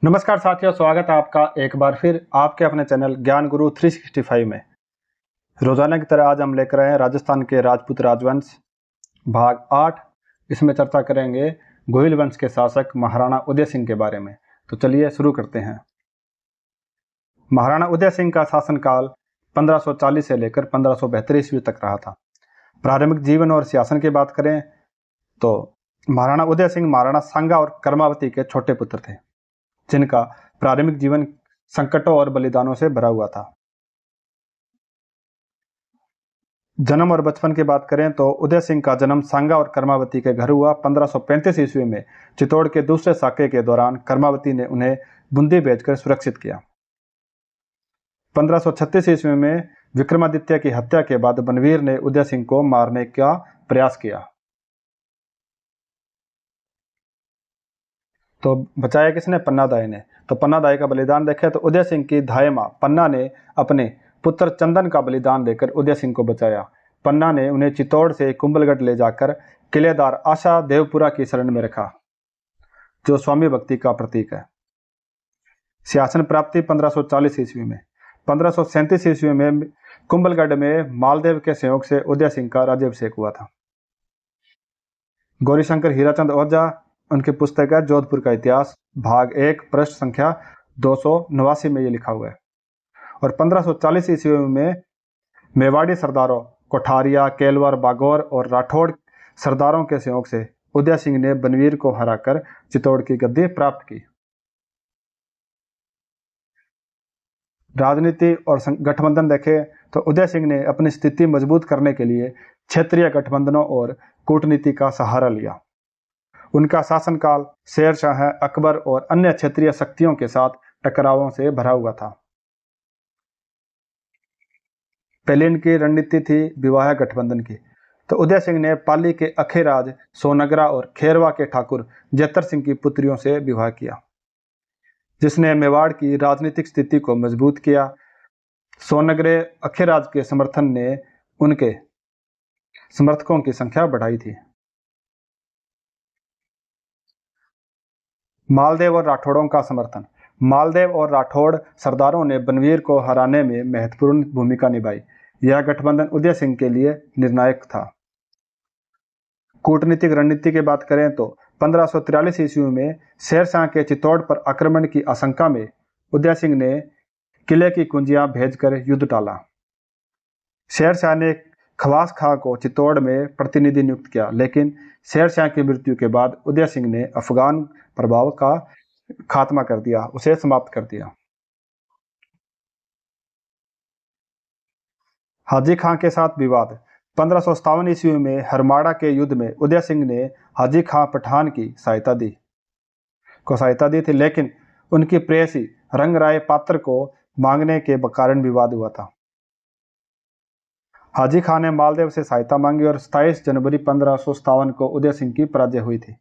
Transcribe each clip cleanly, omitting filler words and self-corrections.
नमस्कार साथियों, स्वागत है आपका एक बार फिर आपके अपने चैनल ज्ञान गुरु 365 में। रोजाना की तरह आज हम लेकर आए हैं राजस्थान के राजपूत राजवंश भाग 8। इसमें चर्चा करेंगे गोहिल वंश के शासक महाराणा उदय सिंह के बारे में। तो चलिए शुरू करते हैं। महाराणा उदय सिंह का शासनकाल 1540 से लेकर 1572 ईस्वी तक रहा था। प्रारंभिक जीवन और शासन की बात करें तो महाराणा उदय सिंह महाराणा सांगा और कर्मावती के छोटे पुत्र थे, जिनका प्रारंभिक जीवन संकटों और बलिदानों से भरा हुआ था। जन्म और बचपन की बात करें तो उदय सिंह का जन्म सांगा और कर्मावती के घर हुआ। 1535 ईस्वी में चित्तौड़ के दूसरे साके के दौरान कर्मावती ने उन्हें बूंदी भेजकर सुरक्षित किया। 1536 ईस्वी में विक्रमादित्य की हत्या के बाद बनवीर ने उदय सिंह को मारने का प्रयास किया। तो बचाया किसने? पन्नादाई ने। तो पन्नादाई का बलिदान देखें तो उदय सिंह की धाय मां पन्ना ने अपने पुत्र चंदन का बलिदान देकर उदय सिंह को बचाया। पन्ना ने उन्हें चित्तौड़ से कुंभलगढ़ ले जाकर किलेदार आशा देवपुरा की शरण में रखा, जो स्वामी भक्ति का प्रतीक है। सिंहासन प्राप्ति 1540 ईस्वी में। 1537 ईस्वी में कुंभलगढ़ में मालदेव के सहयोग से उदय सिंह का राज्याभिषेक हुआ था। गौरीशंकर हीराचंद ओझा, उनकी पुस्तक है जोधपुर का इतिहास, भाग 1 पृष्ठ संख्या 289 में ये लिखा हुआ है। और 1540 ईस्वी में मेवाड़ी सरदारों कोठारिया, केलवर, बागौर और राठौड़ सरदारों के सहयोग से उदय सिंह ने बनवीर को हराकर चित्तौड़ की गद्दी प्राप्त की। राजनीति और गठबंधन देखें तो उदय सिंह ने अपनी स्थिति मजबूत करने के लिए क्षेत्रीय गठबंधनों और कूटनीति का सहारा लिया। उनका शासनकाल शेरशाह, अकबर और अन्य क्षेत्रीय शक्तियों के साथ टकरावों से भरा हुआ था। पहले इनकी रणनीति थी विवाह गठबंधन की। तो उदय सिंह ने पाली के अखेराज, सोनगरा और खेरवा के ठाकुर जेतर सिंह की पुत्रियों से विवाह किया, जिसने मेवाड़ की राजनीतिक स्थिति को मजबूत किया। सोनगरे अखेराज के समर्थन ने उनके समर्थकों की संख्या बढ़ाई थी। मालदेव और राठौड़ों का समर्थन। मालदेव और राठौड़ सरदारों ने बनवीर को हराने में महत्वपूर्ण भूमिका निभाई। यह गठबंधन उदय सिंह के लिए निर्णायक था। कूटनीतिक रणनीति की बात करें तो 1543 ईस्वी में शेरशाह के चित्तौड़ पर आक्रमण की आशंका में उदय सिंह ने किले की कुंजियां भेजकर युद्ध टाला। शेरशाह ने खवास खां को चित्तौड़ में प्रतिनिधि नियुक्त किया, लेकिन शेरशाह की मृत्यु के बाद उदय सिंह ने अफगान प्रभाव का खात्मा कर दिया, उसे समाप्त कर दिया। हाजी खां के साथ विवाद। 1557 ईस्वी में हरमाड़ा के युद्ध में उदय सिंह ने हाजी खां पठान की सहायता दी थी, लेकिन उनकी प्रेयसी रंगराय पात्र को मांगने के कारण विवाद हुआ था। हाजी खां ने मालदेव से सहायता मांगी और 27 जनवरी 1557 को उदय सिंह की पराजय हुई थी।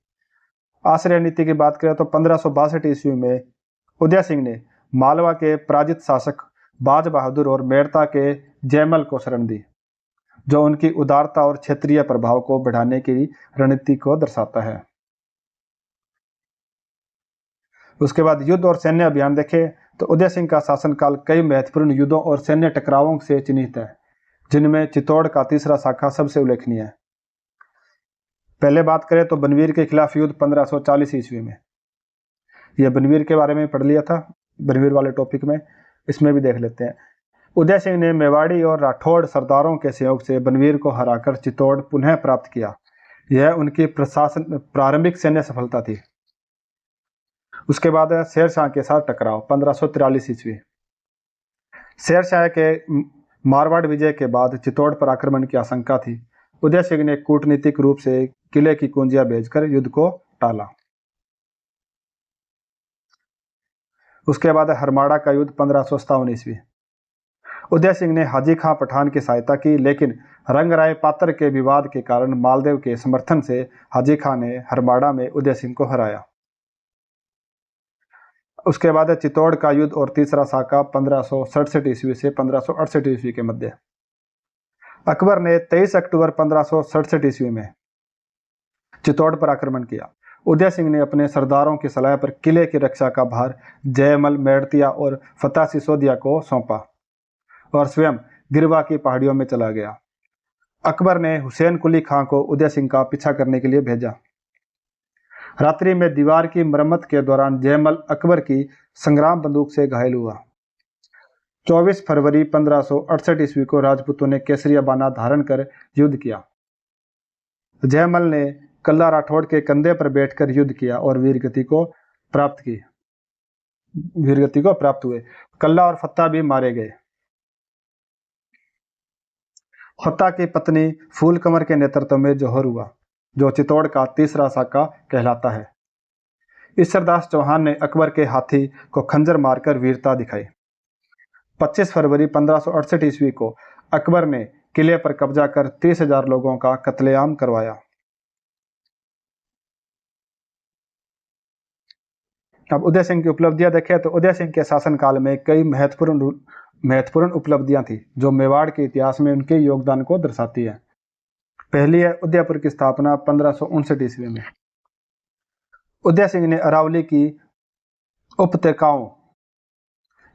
आश्रय नीति की बात करें तो 1562 ईस्वी में उदय सिंह ने मालवा के पराजित शासक बाज बहादुर और मेड़ता के जयमल को शरण दी, जो उनकी उदारता और क्षेत्रीय प्रभाव को बढ़ाने की रणनीति को दर्शाता है। उसके बाद युद्ध और सैन्य अभियान देखें तो उदय सिंह का शासनकाल कई महत्वपूर्ण युद्धों और सैन्य टकरावों से चिन्हित है, जिनमें चित्तौड़ का तीसरा शाखा सबसे उल्लेखनीय है। पहले बात करें तो बनवीर के खिलाफ युद्ध 1540 ईस्वी में। यह बनवीर के बारे में पढ़ लिया था, बनवीर वाले टॉपिक में, इसमें भी देख लेते हैं। उदय सिंह ने मेवाड़ी और राठौड़ सरदारों के सहयोग से बनवीर को हराकर चित्तौड़ पुनः प्राप्त किया। यह उनकी प्रारंभिक सैन्य सफलता थी। उसके बाद शेरशाह के साथ टकराव 1543 ईस्वी। शेरशाह के मारवाड़ विजय के बाद चित्तौड़ पर आक्रमण की आशंका थी। उदय सिंह ने कूटनीतिक रूप से किले की कुंजियां भेजकर युद्ध को टाला। उसके बाद हरमाड़ा का युद्ध 1557 ईस्वी। उदय सिंह ने हाजी खां पठान की सहायता की, लेकिन रंगराय पात्र के विवाद के कारण मालदेव के समर्थन से हाजी खां ने हरमाड़ा में उदय सिंह को हराया। उसके बाद चित्तौड़ का युद्ध और तीसरा साका 1567 ईस्वी से 1568 ईस्वी के मध्य। अकबर ने 23 अक्टूबर 1567 ईस्वी में चित्तौड़ पर आक्रमण किया। उदय सिंह ने अपने सरदारों की सलाह पर किले की रक्षा का भार जयमल, मेड़तिया और फतेह सिसोदिया को सौंपा और स्वयं गिरवा की पहाड़ियों में चला गया। अकबर ने हुसैन कुली खां को उदय सिंह का पीछा करने के लिए भेजा। रात्रि में दीवार की मरम्मत के दौरान जयमल अकबर की संग्राम बंदूक से घायल हुआ। 24 फरवरी 1568 ईस्वी को राजपूतों ने केसरिया बाना धारण कर युद्ध किया। जयमल ने कल्ला राठौड़ के कंधे पर बैठकर युद्ध किया और वीरगति को प्राप्त हुए। कल्ला और फत्ता भी मारे गए। फत्ता की पत्नी फूल कमर के नेतृत्व में जौहर हुआ, जो चित्तौड़ का तीसरा साका कहलाता है। ईश्वरदास चौहान ने अकबर के हाथी को खंजर मारकर वीरता दिखाई। 25 फरवरी 1568 ईस्वी को अकबर ने किले पर कब्जा कर 30,000 लोगों का कत्लेआम करवाया। अब उदय सिंह की उपलब्धियां देखें तो उदय सिंह के शासनकाल में कई महत्वपूर्ण उपलब्धियां थी जो मेवाड़ के इतिहास में उनके योगदान को दर्शाती है। पहली है उदयपुर की स्थापना 1559 ईस्वी में। उदय सिंह ने अरावली की उपत्यकाओं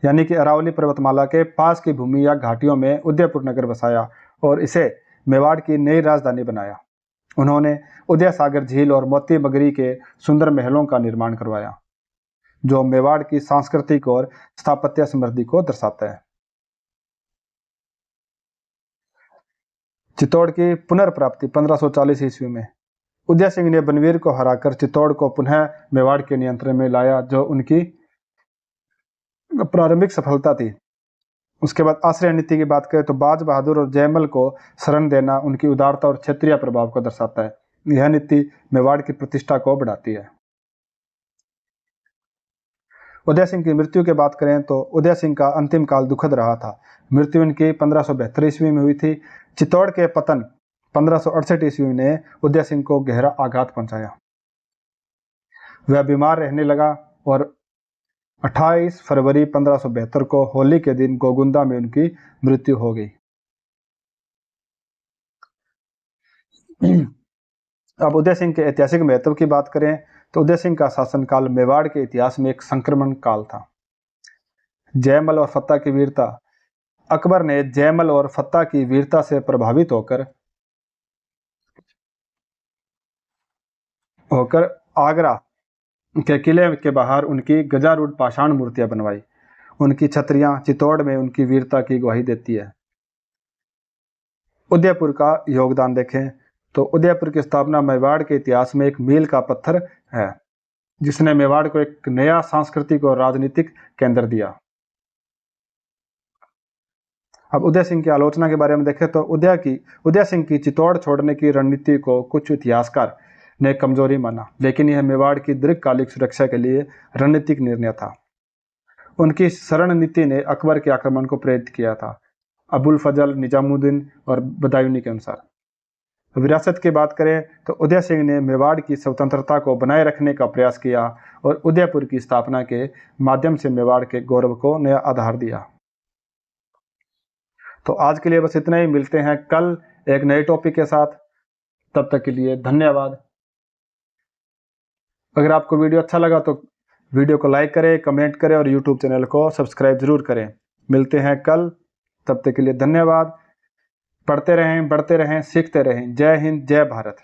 यानी कि अरावली पर्वतमाला के पास की भूमि या घाटियों में उदयपुर नगर बसाया और इसे मेवाड़ की नई राजधानी बनाया। उन्होंने उदय सागर झील और मोती मगरी के सुंदर महलों का निर्माण करवाया, जो मेवाड़ की सांस्कृतिक और स्थापत्य समृद्धि को दर्शाता है। चित्तौड़ की पुनर्प्राप्ति 1540 ईस्वी में उदय सिंह ने बनवीर को हराकर चित्तौड़ को पुनः मेवाड़ के नियंत्रण में लाया, जो उनकी प्रारंभिक सफलता थी। उसके बाद आश्रय नीति की बात करें तो बाज बहादुर और जयमल को शरण देना उनकी उदारता और क्षेत्रीय प्रभाव को दर्शाता है। यह नीति मेवाड़ की प्रतिष्ठा को बढ़ाती है। उदय सिंह की मृत्यु की बात करें तो उदय सिंह का अंतिम काल दुखद रहा था। मृत्यु इनकी 1572 ईस्वी में हुई थी। चित्तौड़ के पतन 1568 ईस्वी ने उदय सिंह को गहरा आघात पहुंचाया। वह बीमार रहने लगा और 28 फरवरी 1572 को होली के दिन गोगुंदा में उनकी मृत्यु हो गई। अब उदय सिंह के ऐतिहासिक महत्व की बात करें तो उदय सिंह का शासनकाल मेवाड़ के इतिहास में एक संक्रमण काल था। जयमल और फत्ता की वीरता। अकबर ने जयमल और फत्ता की वीरता से प्रभावित होकर आगरा के किले के बाहर उनकी गजारूढ़ पाषाण मूर्तियां बनवाई। उनकी छतरियां चित्तौड़ में उनकी वीरता की गवाही देती है। उदयपुर का योगदान देखें तो उदयपुर की स्थापना मेवाड़ के इतिहास में एक मील का पत्थर है, जिसने मेवाड़ को एक नया सांस्कृतिक और राजनीतिक केंद्र दिया। अब उदय सिंह की आलोचना के बारे में देखें तो उदय सिंह की चित्तौड़ छोड़ने की रणनीति को कुछ इतिहासकार ने कमजोरी माना, लेकिन यह मेवाड़ की दीर्घकालिक सुरक्षा के लिए रणनीतिक निर्णय था। उनकी शरण नीति ने अकबर के आक्रमण को प्रेरित किया था, अबुल फजल, निजामुद्दीन और बदायूनी के अनुसार। विरासत की बात करें तो उदय सिंह ने मेवाड़ की स्वतंत्रता को बनाए रखने का प्रयास किया और उदयपुर की स्थापना के माध्यम से मेवाड़ के गौरव को नया आधार दिया। तो आज के लिए बस इतना ही। मिलते हैं कल एक नए टॉपिक के साथ। तब तक के लिए धन्यवाद। अगर आपको वीडियो अच्छा लगा तो वीडियो को लाइक करें, कमेंट करें और यूट्यूब चैनल को सब्सक्राइब जरूर करें। मिलते हैं कल। तब तक के लिए धन्यवाद। पढ़ते रहें, बढ़ते रहें, सीखते रहें। जय हिंद, जय भारत।